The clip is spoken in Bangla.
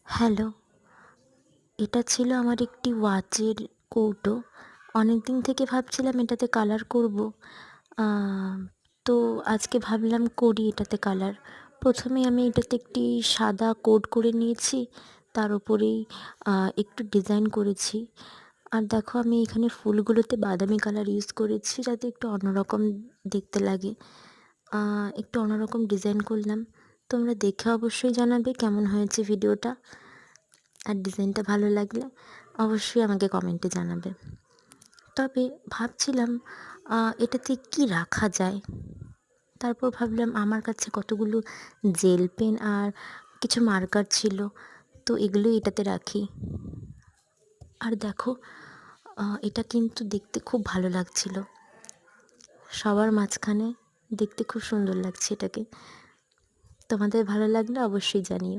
হ্যালো, এটা ছিল আমার একটি ওয়াচের কৌটো। অনেকদিন থেকে ভাবছিলাম এটাতে কালার করব। আ তো আজকে ভাবলাম করি এটাতে কালার। ১ম এ আমি এটাতে একটি সাদা কোট করে নিয়েছি। তার উপরেই একটু ডিজাইন করেছি। আর দেখো আমি এখানে ফুলগুলোতে বাদামি কালার ইউজ করেছি যাতে একটু অন্যরকম দেখতে লাগে। আ একটু অন্যরকম ডিজাইন করলাম। তোমরা দেখে অবশ্যই জানাবে কেমন হয়েছে ভিডিওটা। আর ডিজাইনটা ভালো লাগলে অবশ্যই আমাকে কমেন্টে জানাবে। তবে ভাবছিলাম এটাতে কি রাখা যায়? তারপর ভাবলাম আমার কাছে কতগুলো জেল পেন আর কিছু মার্কার ছিল। তো এগুলোই এটাতে রাখি। আর দেখো এটা কিন্তু দেখতে খুব ভালো লাগছিল। সবার মাঝখানে দেখতে খুব সুন্দর লাগছে এটাকে। তোমাদের ভালো লাগলে অবশ্যই জানিও।